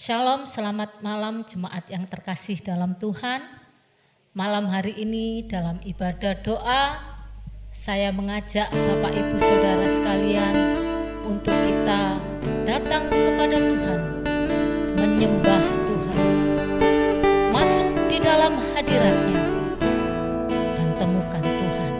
Shalom, selamat malam jemaat yang terkasih dalam Tuhan. Malam hari ini dalam ibadah doa, saya mengajak Bapak Ibu Saudara sekalian untuk kita datang kepada Tuhan, menyembah Tuhan, masuk di dalam hadirat-Nya dan temukan Tuhan.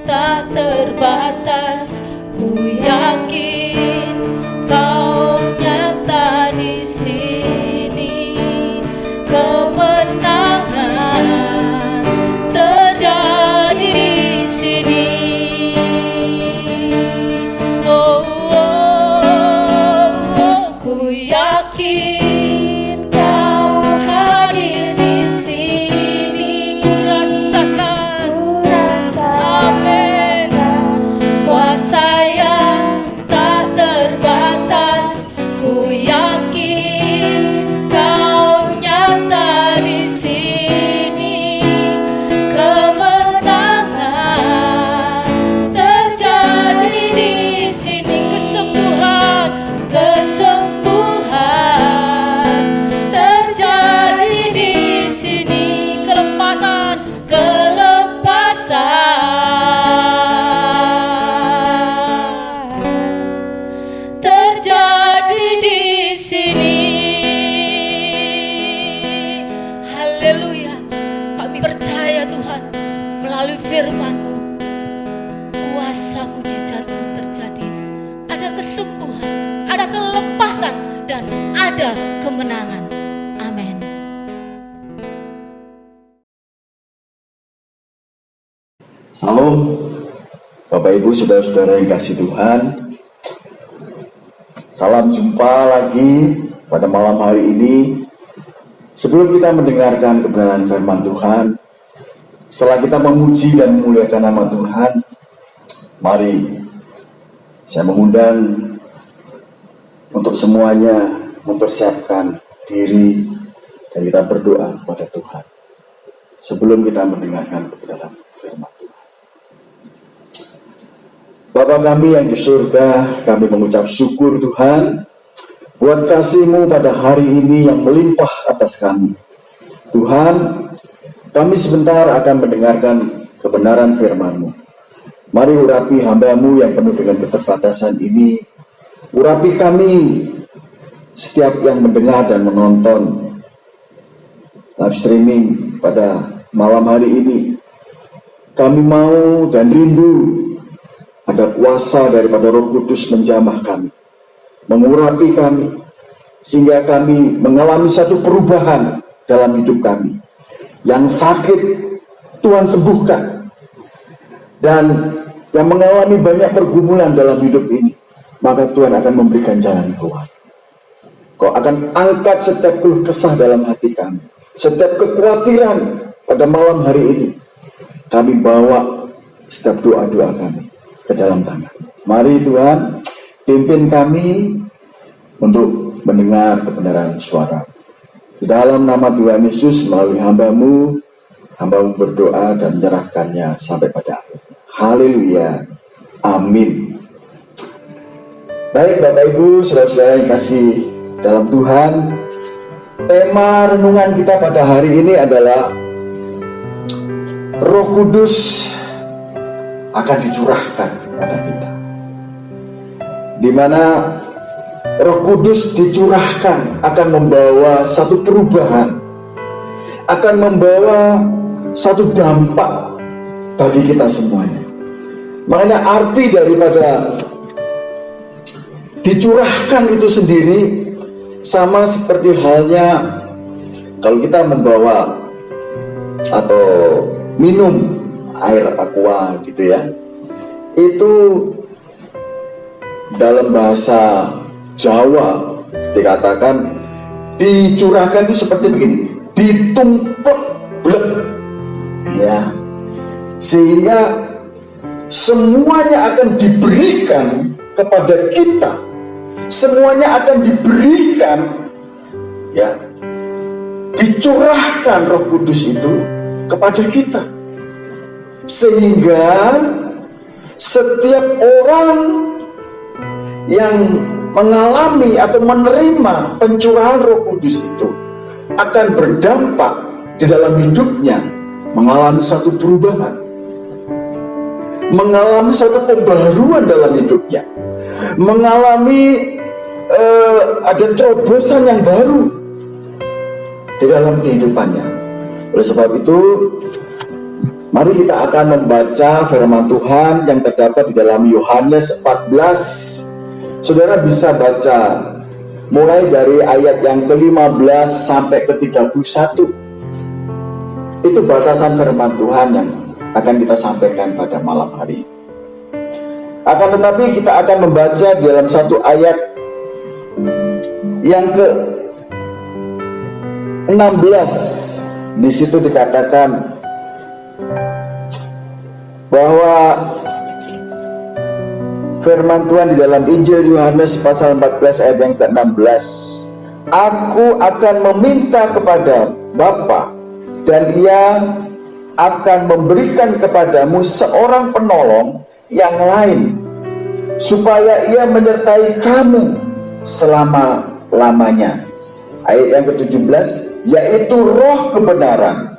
Tak terbatas, ku yakin Kau yakin Kau hadir di sini. Ku rasakan, amin, kuasa yang tak terbatas. Ku yakin Kau nyata di sini. Kemenangan terjadi di sini. Kesembuhan terjadi di sini. Kelepasan terjadi di sini. Haleluya. Kami percaya Tuhan, melalui firman-Mu, kuasa mujizat-Mu terjadi. Ada kesembuhan, ada kelepasan, dan ada kemenangan. Amin. Salam, Bapak Ibu, saudara-saudara yang kasih Tuhan. Salam jumpa lagi pada malam hari ini. Sebelum kita mendengarkan kebenaran firman Tuhan, setelah kita memuji dan memuliakan nama Tuhan, mari saya mengundang untuk semuanya mempersiapkan diri dan kita berdoa kepada Tuhan sebelum kita mendengarkan kebenaran firman Tuhan. Bapa kami yang di surga, kami mengucap syukur Tuhan buat kasih-Mu pada hari ini yang melimpah atas kami. Tuhan, kami sebentar akan mendengarkan kebenaran firman-Mu. Mari urapi hamba-Mu yang penuh dengan keterbatasan ini. Urapi kami setiap yang mendengar dan menonton live streaming pada malam hari ini. Kami mau dan rindu ada kuasa daripada Roh Kudus menjamah kami, mengurapi kami, sehingga kami mengalami satu perubahan dalam hidup kami. Yang sakit Tuhan sembuhkan, dan yang mengalami banyak pergumulan dalam hidup ini, maka Tuhan akan memberikan jalan keluar. Kau akan angkat setiap keluh kesah dalam hati kami, setiap kekhawatiran pada malam hari ini. Kami bawa setiap doa-doa kami ke dalam tangan. Mari Tuhan, pimpin kami untuk mendengar kebenaran suara. Di dalam nama Tuhan Yesus, melalui hamba-Mu berdoa dan menyerahkannya sampai pada akhir. Haleluya. Amin. Baik Bapak Ibu, saudara-saudara yang kasih dalam Tuhan, tema renungan kita pada hari ini adalah Roh Kudus akan dicurahkan kepada kita. Di mana Roh Kudus dicurahkan akan membawa satu perubahan, akan membawa satu dampak bagi kita semuanya. Makanya arti daripada dicurahkan itu sendiri sama seperti halnya kalau kita membawa atau minum air aqua gitu ya. Itu dalam bahasa Jawa dikatakan dicurahkan itu seperti begini, ditumpuk blek ya, sehingga semuanya akan diberikan kepada kita, semuanya akan diberikan ya, dicurahkan Roh Kudus itu kepada kita, sehingga setiap orang yang mengalami atau menerima pencurahan Roh Kudus itu akan berdampak di dalam hidupnya, mengalami satu perubahan, mengalami satu pembaharuan dalam hidupnya, mengalami ada terobosan yang baru di dalam kehidupannya. Oleh sebab itu, mari kita akan membaca firman Tuhan yang terdapat di dalam Yohanes 14. Saudara bisa baca mulai dari ayat yang ke-15 sampai ke-31. Itu batasan firman Tuhan yang akan kita sampaikan pada malam hari. Akan tetapi kita akan membaca di dalam satu ayat yang ke-16 di situ dikatakan bahwa firman Tuhan di dalam Injil Yohanes pasal 14 ayat yang ke-16, Aku akan meminta kepada Bapa dan Ia akan memberikan kepadamu seorang penolong yang lain, supaya Ia menyertai kamu selama-lamanya. Ayat yang ke-17, yaitu Roh kebenaran.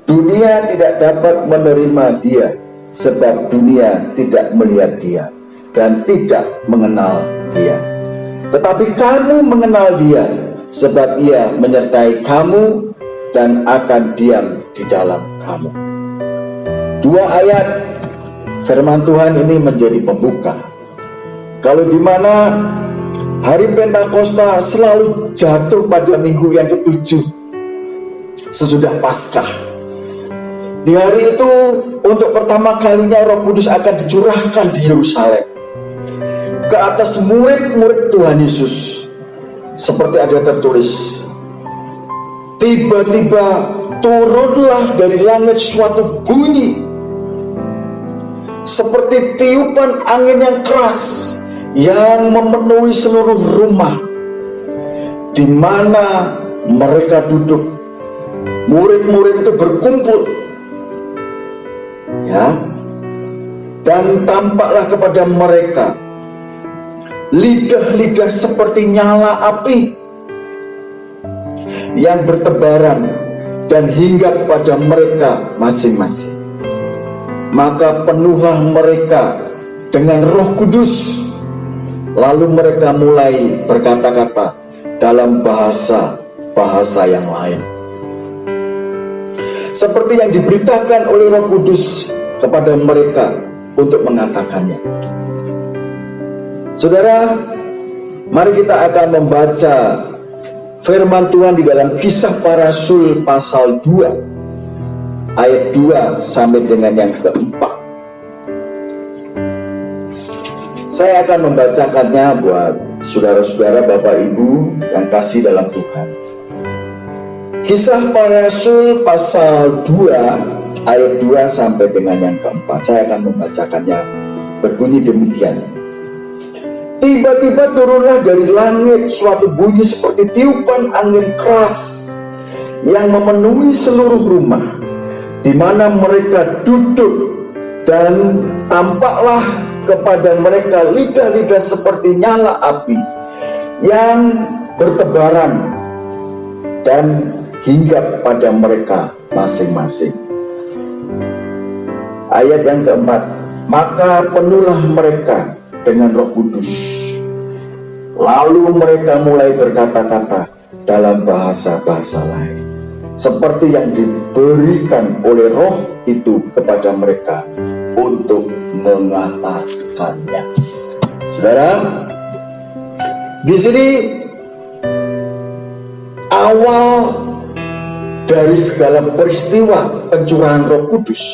Dunia tidak dapat menerima Dia, sebab dunia tidak melihat Dia dan tidak mengenal Dia. Tetapi kamu mengenal Dia, sebab Ia menyertai kamu dan akan diam di dalam kamu. Dua ayat firman Tuhan ini menjadi pembuka. Kalau di mana hari Pentakosta selalu jatuh pada minggu yang ke-7 sesudah Paskah. Di hari itu untuk pertama kalinya Roh Kudus akan dicurahkan di Yerusalem ke atas murid-murid Tuhan Yesus. Seperti ada tertulis, tiba-tiba turunlah dari langit suatu bunyi seperti tiupan angin yang keras yang memenuhi seluruh rumah di mana mereka duduk. Murid-murid itu berkumpul, ya, dan tampaklah kepada mereka lidah-lidah seperti nyala api yang bertebaran dan hinggap pada mereka masing-masing. Maka penuhlah mereka dengan Roh Kudus, lalu mereka mulai berkata-kata dalam bahasa yang lain, seperti yang diberitakan oleh Roh Kudus kepada mereka untuk mengatakannya. Saudara, mari kita akan membaca firman Tuhan di dalam Kisah Para Rasul pasal 2 ayat 2 sampai dengan yang ke-4. Saya akan membacakannya buat saudara-saudara, Bapak Ibu yang kasih dalam Tuhan. Kisah Para Rasul pasal 2 ayat 2 sampai dengan yang ke-4. Saya akan membacakannya, berbunyi demikian. Tiba-tiba turunlah dari langit suatu bunyi seperti tiupan angin keras yang memenuhi seluruh rumah di mana mereka duduk, dan tampaklah kepada mereka lidah-lidah seperti nyala api yang bertebaran dan hinggap pada mereka masing-masing. Ayat yang keempat, maka penuhlah mereka dengan Roh Kudus, lalu mereka mulai berkata-kata dalam bahasa-bahasa lain, seperti yang diberikan oleh Roh itu kepada mereka untuk mengatakannya. Saudara, di sini awal dari segala peristiwa pencurahan Roh Kudus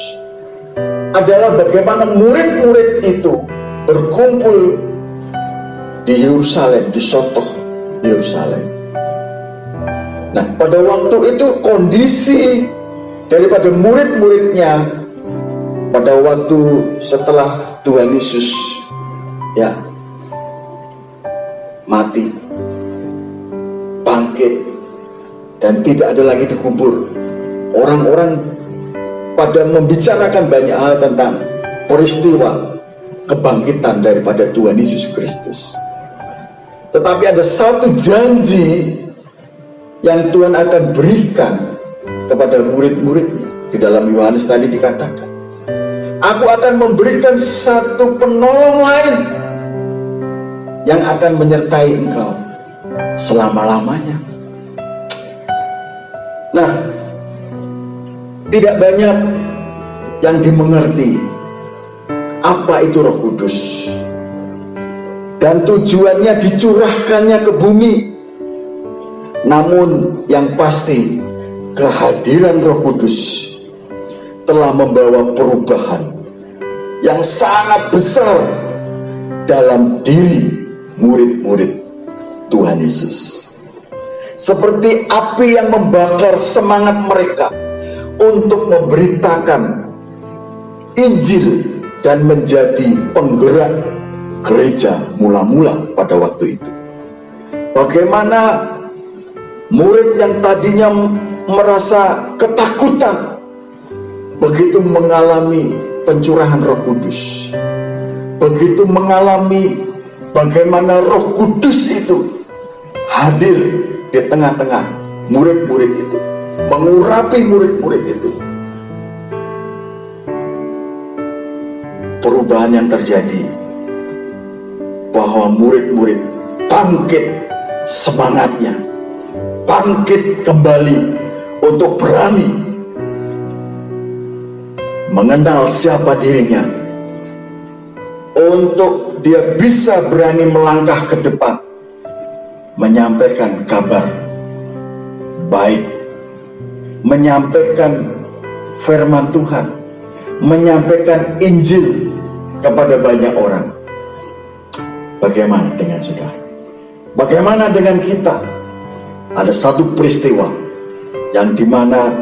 adalah bagaimana murid-murid itu berkumpul di Yerusalem, di Sotoh Yerusalem. Nah, pada waktu itu kondisi daripada murid-muridnya pada waktu setelah Tuhan Yesus mati, bangkit, dan tidak ada lagi dikubur, orang-orang pada membicarakan banyak hal tentang peristiwa kebangkitan daripada Tuhan Yesus Kristus. Tetapi ada satu janji yang Tuhan akan berikan kepada murid-muridnya. Di dalam Yohanes tadi dikatakan, Aku akan memberikan satu penolong lain yang akan menyertai engkau selama-lamanya. Nah, tidak banyak yang dimengerti apa itu Roh Kudus dan tujuannya dicurahkannya ke bumi. Namun yang pasti, kehadiran Roh Kudus telah membawa perubahan yang sangat besar dalam diri murid-murid Tuhan Yesus. Seperti api yang membakar semangat mereka untuk memberitakan Injil dan menjadi penggerak gereja mula-mula pada waktu itu. Bagaimana murid yang tadinya merasa ketakutan begitu mengalami pencurahan Roh Kudus, begitu mengalami bagaimana Roh Kudus itu hadir di tengah-tengah murid-murid itu, mengurapi murid-murid itu. Perubahan yang terjadi, bahwa murid-murid bangkit semangatnya, bangkit kembali untuk berani mengenal siapa dirinya, untuk dia bisa berani melangkah ke depan, menyampaikan kabar baik, menyampaikan firman Tuhan, menyampaikan Injil kepada banyak orang. Bagaimana dengan saudara? Bagaimana dengan kita? Ada satu peristiwa yang dimana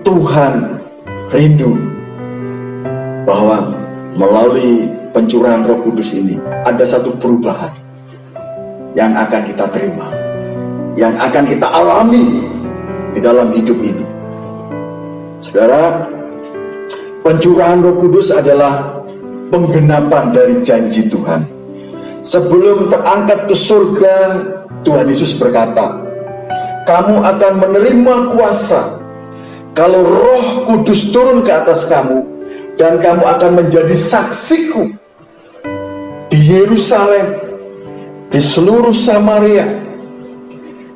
Tuhan rindu bahwa melalui pencurahan Roh Kudus ini ada satu perubahan yang akan kita terima, yang akan kita alami di dalam hidup ini. Saudara, pencurahan Roh Kudus adalah penggenapan dari janji Tuhan. Sebelum terangkat ke surga, Tuhan Yesus berkata, kamu akan menerima kuasa kalau Roh Kudus turun ke atas kamu, dan kamu akan menjadi saksiku di Yerusalem, di seluruh Samaria,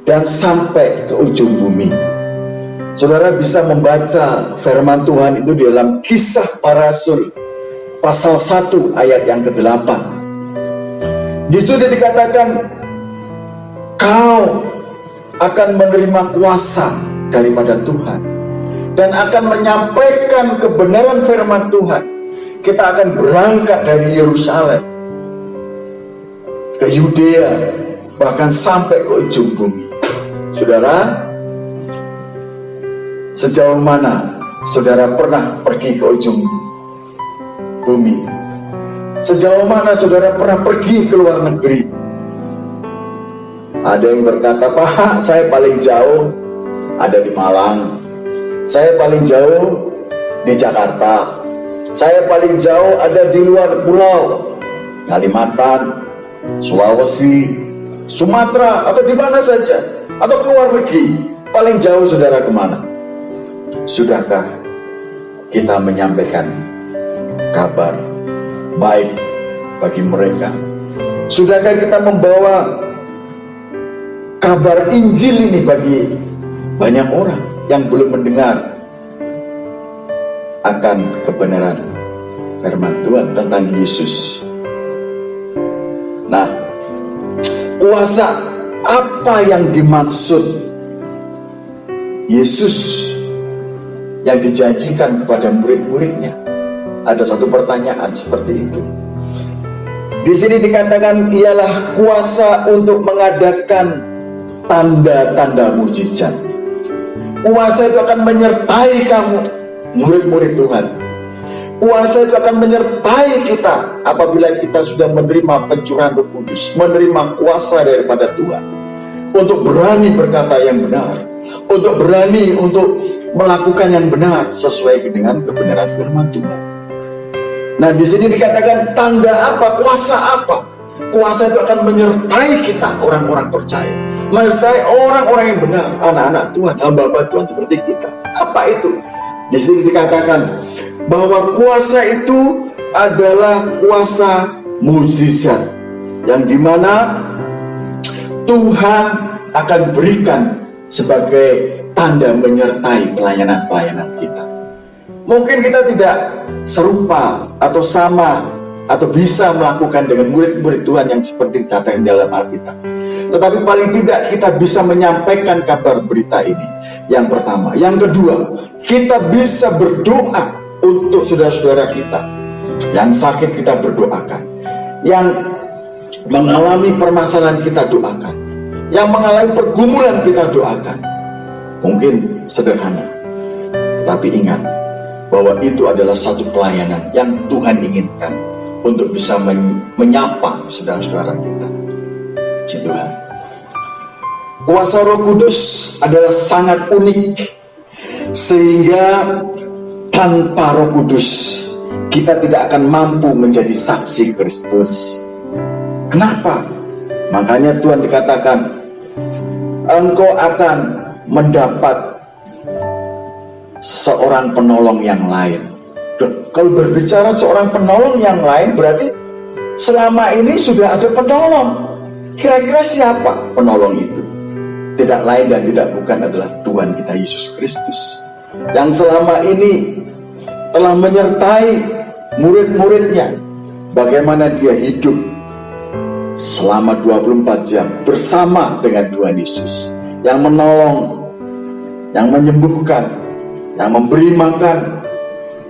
dan sampai ke ujung bumi. Saudara bisa membaca firman Tuhan itu di dalam Kisah Para Rasul pasal 1 ayat yang ke-8. Di situ dikatakan, kau akan menerima kuasa daripada Tuhan dan akan menyampaikan kebenaran firman Tuhan. Kita akan berangkat dari Yerusalem ke Yudea, bahkan sampai ke ujung bumi. Saudara, sejauh mana saudara pernah pergi ke ujung bumi? Sejauh mana saudara pernah pergi ke luar negeri? Ada yang berkata, Pak, saya paling jauh ada di Malang, saya paling jauh di Jakarta, saya paling jauh ada di luar pulau, Kalimantan, Sulawesi, Sumatera, atau di mana saja, atau keluar negeri. Paling jauh saudara kemana? Sudahkah kita menyampaikan kabar baik bagi mereka? Sudahkah kita membawa kabar Injil ini bagi banyak orang yang belum mendengar akan kebenaran firman Tuhan tentang Yesus? Nah, kuasa apa yang dimaksud Yesus yang dijanjikan kepada murid-muridnya? Ada satu pertanyaan seperti itu. Di sini dikatakan ialah kuasa untuk mengadakan tanda-tanda mujizat. Kuasa itu akan menyertai kamu, murid-murid Tuhan. Kuasa itu akan menyertai kita apabila kita sudah menerima pencurahan Roh Kudus, menerima kuasa daripada Tuhan, untuk berani berkata yang benar, untuk berani untuk melakukan yang benar sesuai dengan kebenaran firman Tuhan. Nah, di sini dikatakan tanda apa, kuasa apa? Kuasa itu akan menyertai kita, orang-orang percaya, menyertai orang-orang yang benar, anak-anak Tuhan, hamba-hamba Tuhan seperti kita. Apa itu? Di sini dikatakan bahwa kuasa itu adalah kuasa mukjizat, yang dimana Tuhan akan berikan sebagai tanda menyertai pelayanan-pelayanan kita. Mungkin kita tidak serupa atau sama atau bisa melakukan dengan murid-murid Tuhan yang seperti dikatakan dalam Alkitab, tetapi paling tidak kita bisa menyampaikan kabar berita ini. Yang pertama. Yang kedua, kita bisa berdoa untuk saudara-saudara kita yang sakit, kita berdoakan. Yang mengalami permasalahan, kita doakan. yang mengalami pergumulan kita doakan. Mungkin sederhana, tapi ingat bahwa itu adalah satu pelayanan yang Tuhan inginkan untuk bisa menyapa saudara-saudara kita. Puji Tuhan. Kuasa Roh Kudus adalah sangat unik, sehingga tanpa Roh Kudus kita tidak akan mampu menjadi saksi Kristus. Kenapa? Makanya Tuhan dikatakan, engkau akan mendapat seorang penolong yang lain. Kalau berbicara seorang penolong yang lain, berarti selama ini sudah ada penolong. Kira-kira siapa penolong itu? Tidak lain dan tidak bukan adalah Tuhan kita Yesus Kristus, yang selama ini telah menyertai murid-muridnya. Bagaimana dia hidup selama 24 jam bersama dengan Tuhan Yesus, yang menolong, yang menyembuhkan, yang memberi makan,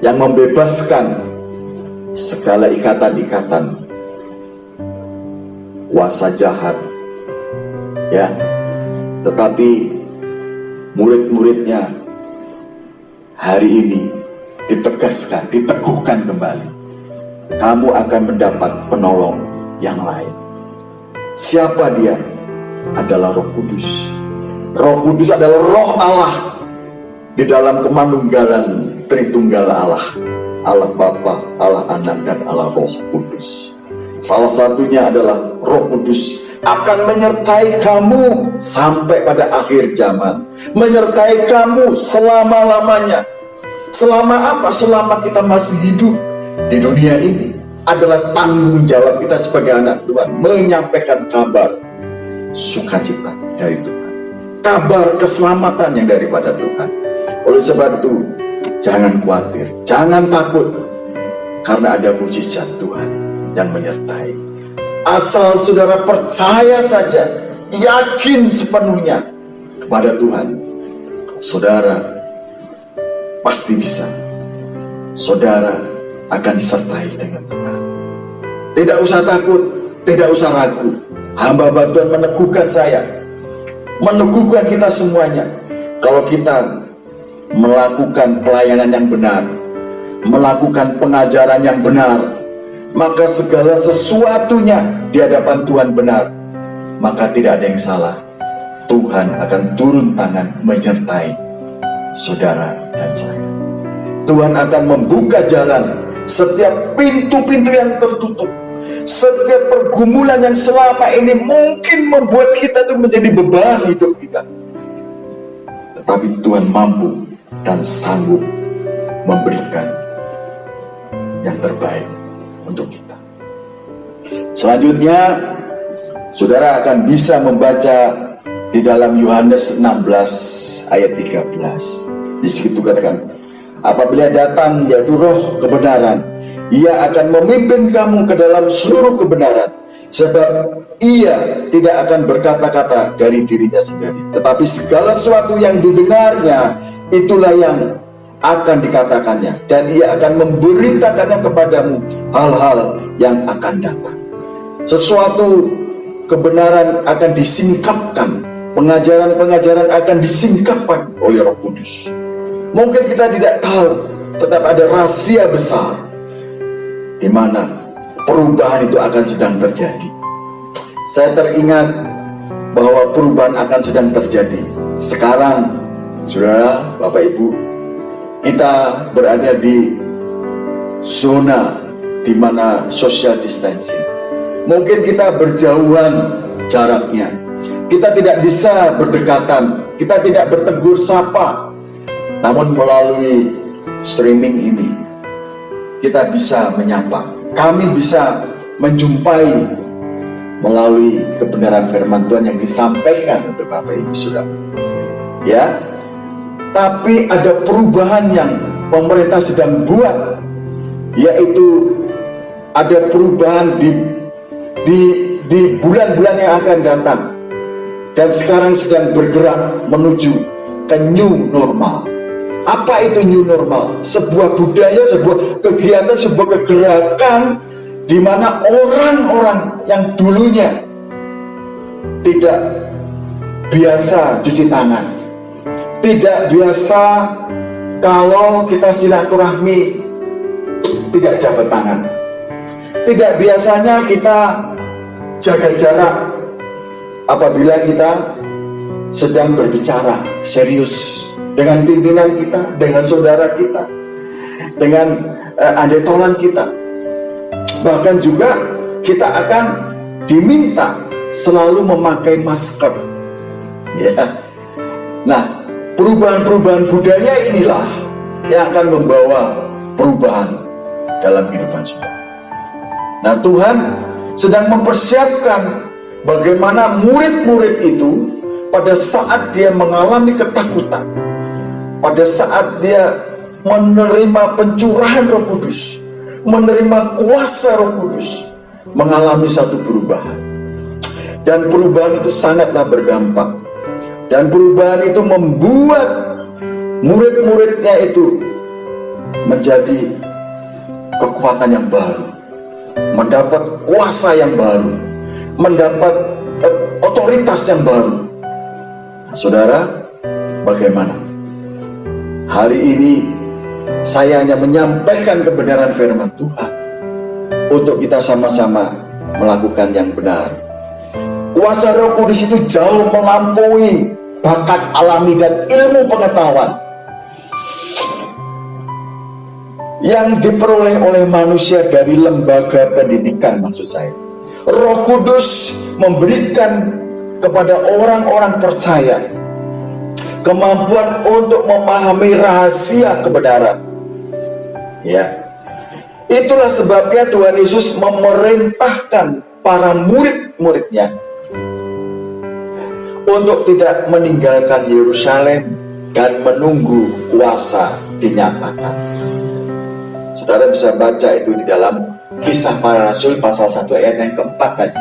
yang membebaskan segala ikatan-ikatan kuasa jahat. Ya, tetapi murid-muridnya hari ini ditegaskan, diteguhkan kembali. Kamu akan mendapat penolong yang lain. Siapa dia? Adalah Roh Kudus. Roh Kudus adalah Roh Allah di dalam kemanunggalan Tritunggal Allah. Allah Bapa, Allah Anak, dan Allah Roh Kudus. Salah satunya adalah Roh Kudus akan menyertai kamu sampai pada akhir zaman, menyertai kamu selama-lamanya. Selama apa? Selama kita masih hidup di dunia ini. Adalah tanggung jawab kita sebagai anak Tuhan menyampaikan kabar sukacita dari Tuhan, kabar keselamatan yang daripada Tuhan. Oleh sebab itu, jangan khawatir, jangan takut, karena ada mujizat Tuhan yang menyertai. Asal saudara percaya saja, yakin sepenuhnya kepada Tuhan, saudara pasti bisa. Saudara akan disertai dengan Tuhan. Tidak usah takut, tidak usah ragu. Hamba Tuhan meneguhkan saya, meneguhkan kita semuanya. Kalau kita melakukan pelayanan yang benar, melakukan pengajaran yang benar, maka segala sesuatunya di hadapan Tuhan benar, maka tidak ada yang salah. Tuhan akan turun tangan menyertai saudara dan saya. Tuhan akan membuka jalan setiap pintu-pintu yang tertutup, setiap pergumulan yang selama ini mungkin membuat kita itu menjadi beban hidup kita. Tetapi Tuhan mampu dan sanggup memberikan yang terbaik untuk kita. Selanjutnya, saudara akan bisa membaca di dalam Yohanes 16 ayat 13. Di situ katakan, apabila datang yaitu Roh kebenaran, Ia akan memimpin kamu ke dalam seluruh kebenaran, sebab Ia tidak akan berkata-kata dari dirinya sendiri, tetapi segala sesuatu yang didengarnya itulah yang akan dikatakannya, dan Ia akan memberitakannya kepadamu hal-hal yang akan datang. Sesuatu kebenaran akan disingkapkan, pengajaran-pengajaran akan disingkapkan oleh Roh Kudus. Mungkin kita tidak tahu, tetap ada rahasia besar di mana perubahan itu akan sedang terjadi. Saya teringat bahwa perubahan akan sedang terjadi. Sekarang, saudara, Bapak Ibu, kita berada di zona di mana social distancing. Mungkin kita berjauhan jaraknya. Kita tidak bisa berdekatan, kita tidak bertegur sapa. Namun melalui streaming ini, kita bisa menyapa. Kami bisa menjumpai melalui kebenaran firman Tuhan yang disampaikan untuk Bapak Ibu Saudara. Ya, tapi ada perubahan yang pemerintah sedang buat, yaitu ada perubahan di bulan-bulan yang akan datang, dan sekarang sedang bergerak menuju ke new normal. Apa itu new normal? Sebuah budaya, sebuah kegiatan, sebuah kegerakan di mana orang-orang yang dulunya tidak biasa cuci tangan, tidak biasa kalau kita silaturahmi tidak jabat tangan, tidak biasanya kita jaga jarak apabila kita sedang berbicara serius dengan pimpinan kita, dengan saudara kita, dengan adetolan kita. Bahkan juga kita akan diminta selalu memakai masker, ya. Nah, perubahan-perubahan budaya inilah yang akan membawa perubahan dalam kehidupan saudara. Nah, Tuhan sedang mempersiapkan bagaimana murid-murid itu pada saat dia mengalami ketakutan, pada saat dia menerima pencurahan Roh Kudus, menerima kuasa Roh Kudus, mengalami satu perubahan. Dan perubahan itu sangatlah berdampak. Dan perubahan itu membuat murid-muridnya itu menjadi kekuatan yang baru, mendapat kuasa yang baru, mendapat otoritas yang baru. Nah, saudara, bagaimana? Hari ini saya hanya menyampaikan kebenaran firman Tuhan untuk kita sama-sama melakukan yang benar. Kuasa Roh Kudus itu jauh melampaui bakat alami dan ilmu pengetahuan yang diperoleh oleh manusia dari lembaga pendidikan, maksud saya. Roh Kudus memberikan kepada orang-orang percaya kemampuan untuk memahami rahasia kebenaran. Ya, itulah sebabnya Tuhan Yesus memerintahkan para murid-muridnya untuk tidak meninggalkan Yerusalem dan menunggu kuasa dinyatakan. Saudara bisa baca itu di dalam Kisah Para Rasul pasal 1 ayat yang keempat tadi.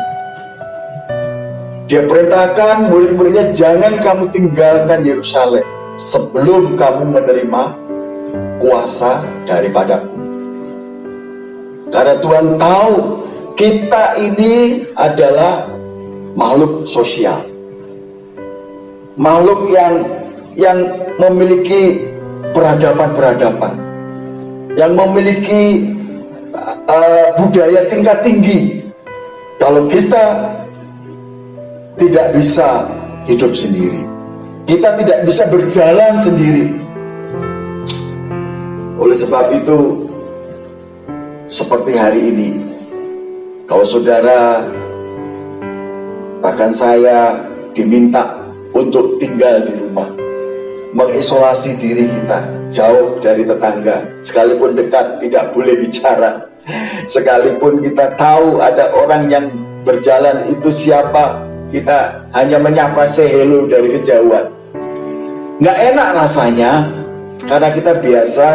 Dia perintahkan murid-muridnya, jangan kamu tinggalkan Yerusalem sebelum kamu menerima kuasa daripadaku. Karena Tuhan tahu kita ini adalah makhluk sosial, makhluk yang memiliki peradaban-peradaban, yang memiliki budaya tingkat tinggi. Kalau kita tidak bisa hidup sendiri, kita tidak bisa berjalan sendiri. Oleh sebab itu, seperti hari ini, kalau saudara, bahkan saya diminta untuk tinggal di rumah, mengisolasi diri kita jauh dari tetangga, sekalipun dekat tidak boleh bicara, sekalipun kita tahu ada orang yang berjalan itu siapa, kita hanya menyapa say hello dari kejauhan. Nggak enak rasanya karena kita biasa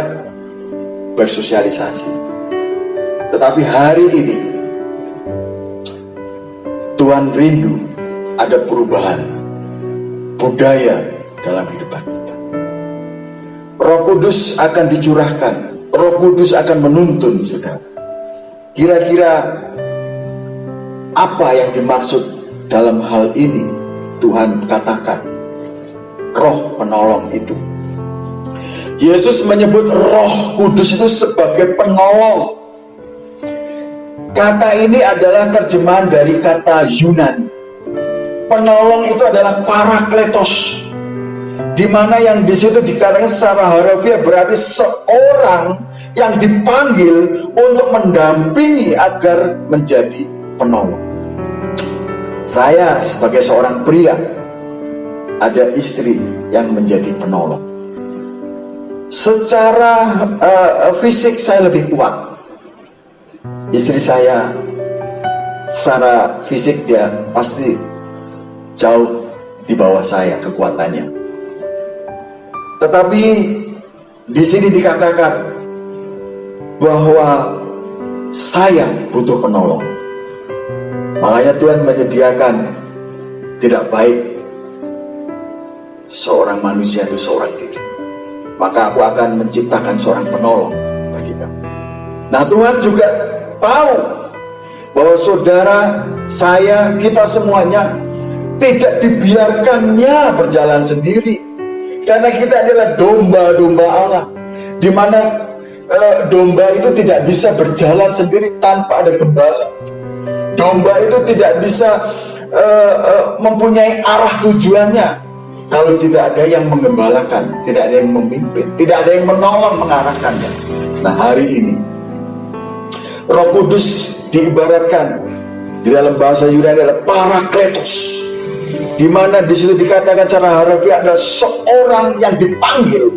bersosialisasi. Tetapi hari ini Tuhan rindu ada perubahan budaya dalam kehidupan kita. Roh Kudus akan dicurahkan, Roh Kudus akan menuntun saudara. Kira-kira apa yang dimaksud dalam hal ini? Tuhan katakan Roh penolong itu. Yesus menyebut Roh Kudus itu sebagai penolong. Kata ini adalah terjemahan dari kata Yunani. Penolong itu adalah parakletos, di mana yang di situ dikatakan secara harfiah berarti seorang yang dipanggil untuk mendampingi agar menjadi penolong. Saya sebagai seorang pria, ada istri yang menjadi penolong. Secara fisik saya lebih kuat. Istri saya secara fisik dia pasti jauh di bawah saya kekuatannya. Tetapi di sini dikatakan bahwa saya butuh penolong. Makanya Tuhan menyediakan, tidak baik seorang manusia itu seorang diri, maka aku akan menciptakan seorang penolong bagi kamu. Nah, Tuhan juga tahu bahwa saudara, saya, kita semuanya tidak dibiarkannya berjalan sendiri. Karena kita adalah domba-domba Allah, di mana domba itu tidak bisa berjalan sendiri tanpa ada gembala. Domba itu tidak bisa mempunyai arah tujuannya kalau tidak ada yang menggembalakan, tidak ada yang memimpin, tidak ada yang menolong mengarahkannya. Nah, hari ini Roh Kudus diibaratkan di dalam bahasa Yunani adalah Parakletos, di mana di situ dikatakan secara harfiah adalah seorang yang dipanggil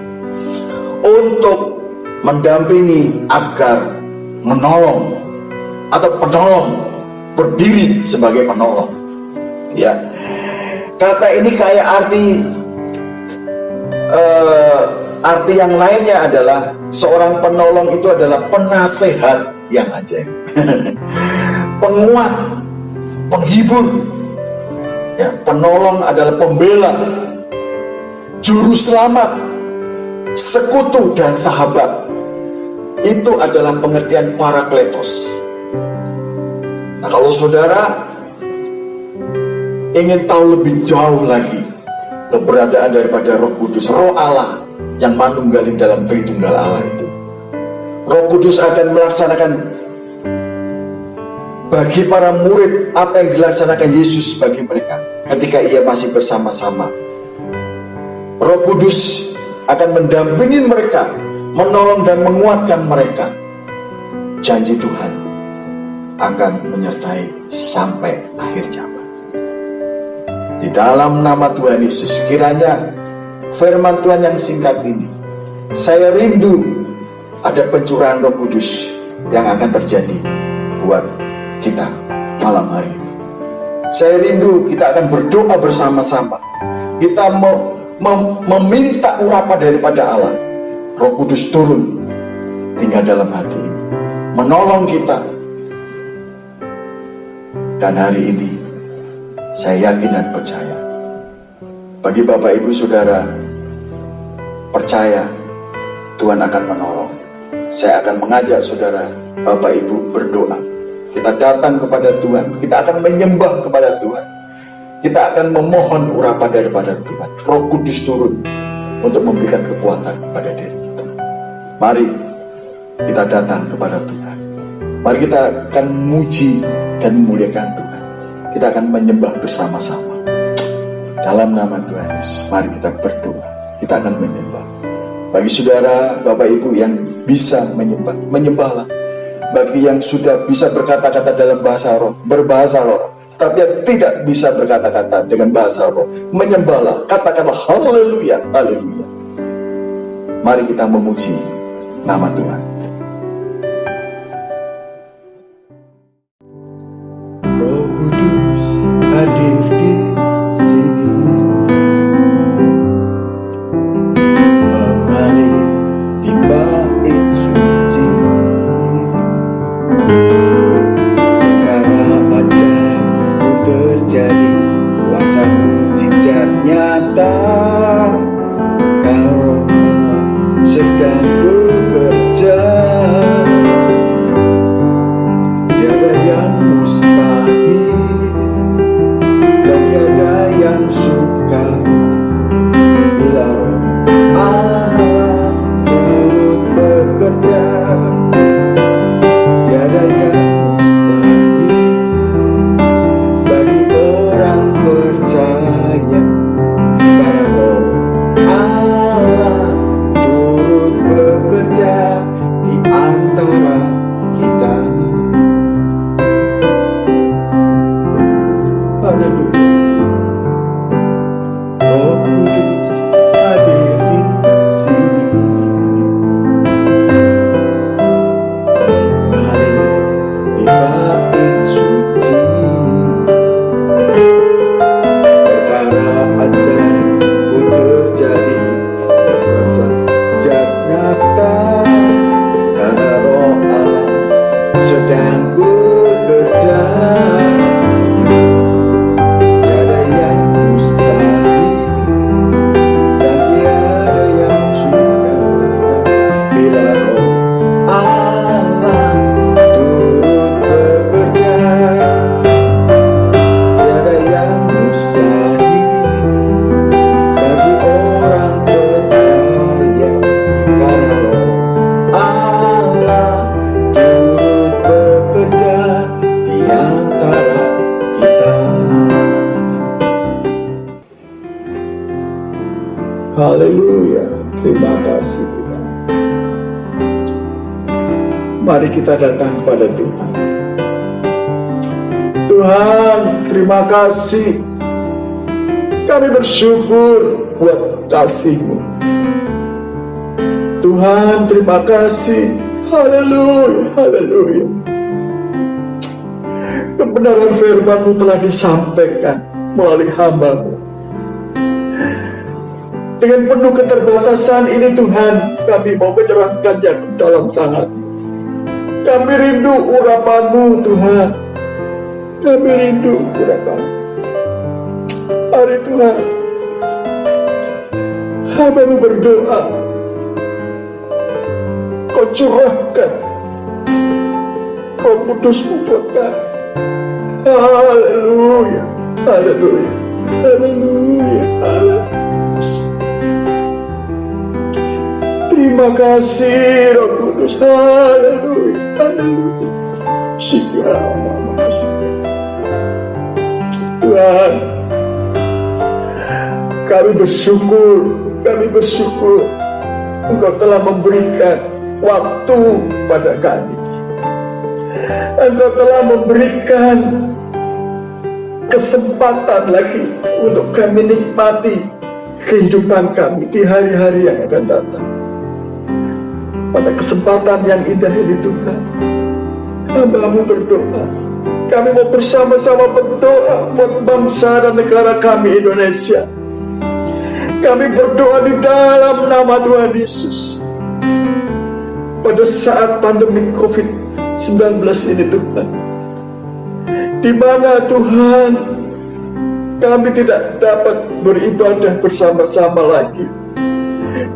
untuk mendampingi agar menolong atau penolong, berdiri sebagai penolong. Ya, kata ini kayak arti yang lainnya adalah seorang penolong itu adalah penasehat yang ajaib, penguat, penghibur. Ya, penolong adalah pembela, juru selamat, sekutu dan sahabat. Itu adalah pengertian Parakletos. Nah, kalau saudara ingin tahu lebih jauh lagi keberadaan daripada Roh Kudus, Roh Allah yang manunggal dalam Tritunggal Allah itu, Roh Kudus akan melaksanakan bagi para murid apa yang dilaksanakan Yesus bagi mereka ketika ia masih bersama-sama. Roh Kudus akan mendampingi mereka, menolong dan menguatkan mereka. Janji Tuhan akan menyertai sampai akhir zaman. Di dalam nama Tuhan Yesus, kiranya firman Tuhan yang singkat ini, saya rindu ada pencurahan Roh Kudus yang akan terjadi buat kita malam hari ini. Saya rindu kita akan berdoa bersama-sama. Kita meminta urapan daripada Allah. Roh Kudus turun tinggal dalam hati ini, menolong kita. Dan hari ini saya yakin dan percaya, bagi Bapak Ibu Saudara percaya Tuhan akan menolong. Saya akan mengajak saudara Bapak Ibu berdoa. Kita datang kepada Tuhan, kita akan menyembah kepada Tuhan, kita akan memohon urapan daripada Tuhan. Roh Kudus turun untuk memberikan kekuatan kepada diri kita. Mari kita datang kepada Tuhan. Mari kita akan muji dan memuliakan Tuhan. Kita akan menyembah bersama-sama. Dalam nama Tuhan Yesus, mari kita berdoa. Kita akan menyembah. Bagi saudara, Bapak Ibu yang bisa menyembah, menyembahlah. Bagi yang sudah bisa berkata-kata dalam bahasa roh, berbahasa roh, tapi yang tidak bisa berkata-kata dengan bahasa roh, menyembahlah, katakanlah haleluya, haleluya. Mari kita memuji nama Tuhan. Roh Kudus hadir di sini, mengalir di bait suci. Karena ajaibmu terjadi, kuasa mujizat nyata, Kau sedang bekerja. Tiada yang mustahil dan tiada yang sukar bila Roh Allah turut bekerja. Tiada yang mustahil bagi orang percaya. Para Haleluya. Terima kasih Tuhan. Mari kita datang kepada Tuhan. Tuhan, terima kasih. Kami bersyukur buat kasih-Mu. Tuhan, terima kasih. Haleluya, haleluya. Kebenaran firman-Mu telah disampaikan melalui hamba-Mu. Dengan penuh keterbatasan ini Tuhan, kami mau menyerahkannya ke dalam tangan-Mu. Kami rindu urapan-Mu Tuhan. Kami rindu urapan-Mu. Hari Tuhan, hamba-Mu berdoa, Kau curahkan Roh Kudus-Mu buat kami. Haleluya, haleluya, haleluya, haleluya. Terima kasih Roh Kudus. Haleluya, haleluya. Tuhan, kami bersyukur Engkau telah memberikan waktu pada kami. Engkau telah memberikan kesempatan lagi untuk kami nikmati kehidupan kami di hari-hari yang akan datang. Pada kesempatan yang indah ini Tuhan, hamba-Mu berdoa. Kami mau bersama-sama berdoa buat bangsa dan negara kami Indonesia. Kami berdoa di dalam nama Tuhan Yesus. Pada saat pandemi COVID-19 ini Tuhan, di mana Tuhan kami tidak dapat beribadah bersama-sama lagi,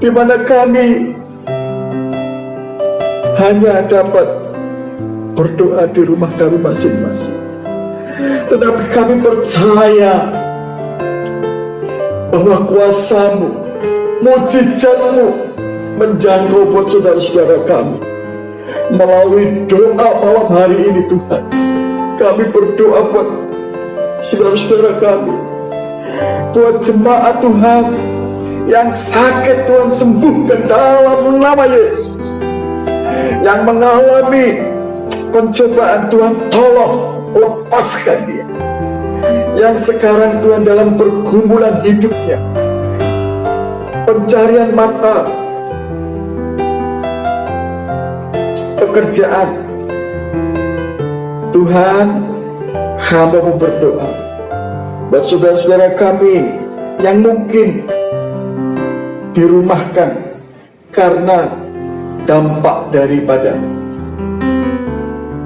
di mana kami hanya dapat berdoa di rumah kami masing-masing. Tetapi kami percaya bahwa kuasa-Mu, mujizat-Mu menjangkau buat saudara-saudara kami. Melalui doa malam hari ini Tuhan, kami berdoa buat saudara-saudara kami, buat jemaat Tuhan yang sakit Tuhan sembuhkan dalam nama Yesus. Yang mengalami pencobaan Tuhan, tolong lepaskan dia. Yang sekarang Tuhan dalam pergumulan hidupnya, pencarian mata pekerjaan, Tuhan, hamba-Mu berdoa buat saudara-saudara kami yang mungkin dirumahkan karena dampak daripada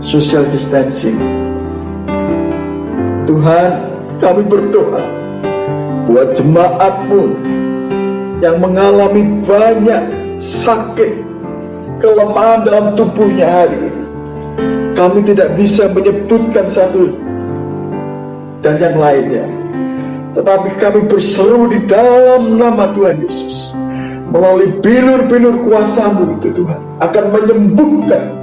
social distancing. Tuhan, kami berdoa buat jemaat-Mu yang mengalami banyak sakit, kelemahan dalam tubuhnya hari ini. Kami tidak bisa menyebutkan satu dan yang lainnya, tetapi kami berseru di dalam nama Tuhan Yesus. Melalui bilur-bilur kuasa-Mu itu Tuhan akan menyembuhkan.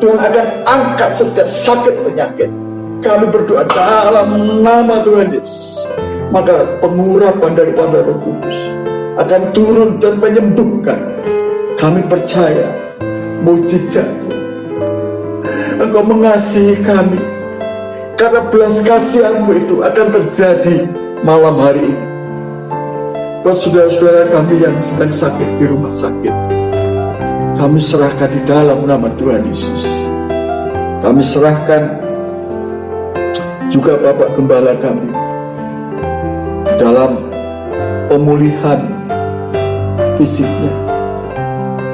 Tuhan akan angkat setiap sakit penyakit. Kami berdoa dalam nama Tuhan Yesus. Maka pengurapan daripada Roh Kudus akan turun dan menyembuhkan. Kami percaya mujizat-Mu. Engkau mengasihi kami. Karena belas kasihan-Mu itu akan terjadi malam hari ini. Buat saudara-saudara kami yang sedang sakit di rumah sakit, kami serahkan di dalam nama Tuhan Yesus. Kami serahkan juga Bapak Gembala kami dalam pemulihan fisiknya.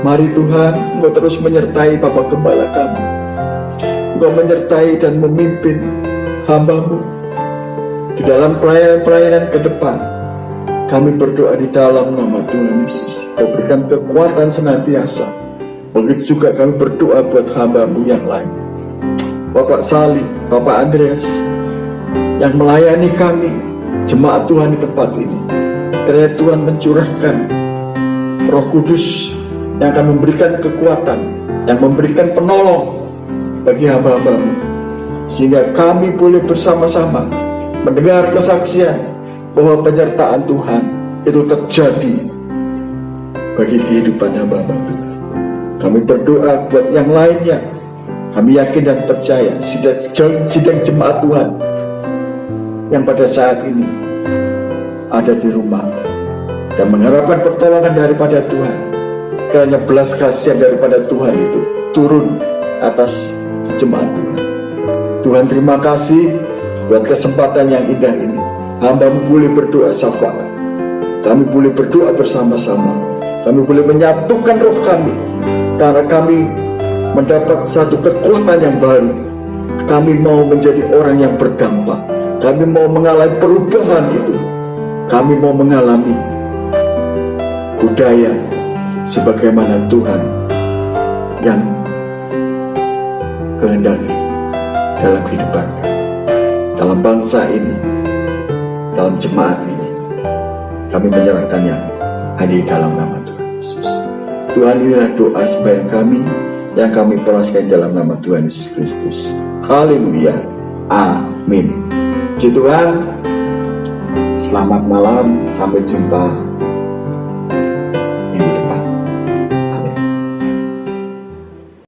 Mari Tuhan, Engkau terus menyertai Bapak Gembala kami. Engkau menyertai dan memimpin hamba-Mu di dalam pelayanan-pelayanan ke depan. Kami berdoa di dalam nama Tuhan Yesus. Kau berikan kekuatan senantiasa. Begitu juga kami berdoa buat hamba-Mu yang lain. Bapak Sali, Bapak Andreas, yang melayani kami, jemaat Tuhan di tempat ini. Kiranya Tuhan mencurahkan Roh Kudus yang akan memberikan kekuatan, yang memberikan penolong bagi hamba-hamba-Mu. Sehingga kami boleh bersama-sama mendengar kesaksian bahwa penyertaan Tuhan itu terjadi bagi kehidupan hamba-Mu. Kami berdoa buat yang lainnya. Kami yakin dan percaya sidang jemaat Tuhan yang pada saat ini ada di rumah dan mengharapkan pertolongan daripada Tuhan, kiranya belas kasihan daripada Tuhan itu turun atas jemaat Tuhan. Tuhan, terima kasih buat kesempatan yang indah ini. Hamba-Mu boleh berdoa syafaat, kami boleh berdoa bersama-sama, kami boleh menyatukan roh kami, karena kami mendapat satu kekuatan yang baru. Kami mau menjadi orang yang berdampak, kami mau mengalami perubahan itu, kami mau mengalami budaya sebagaimana Tuhan yang kehendaki dalam kehidupan kami, dalam bangsa ini, dalam jemaat ini. Kami menyerahkannya hanya di dalam nama Tuhan Yesus. Tuhan, inilah doa sembahyang kami yang kami perolehkan dalam nama Tuhan Yesus Kristus. Haleluya, amin. Puji Tuhan. Selamat malam, sampai jumpa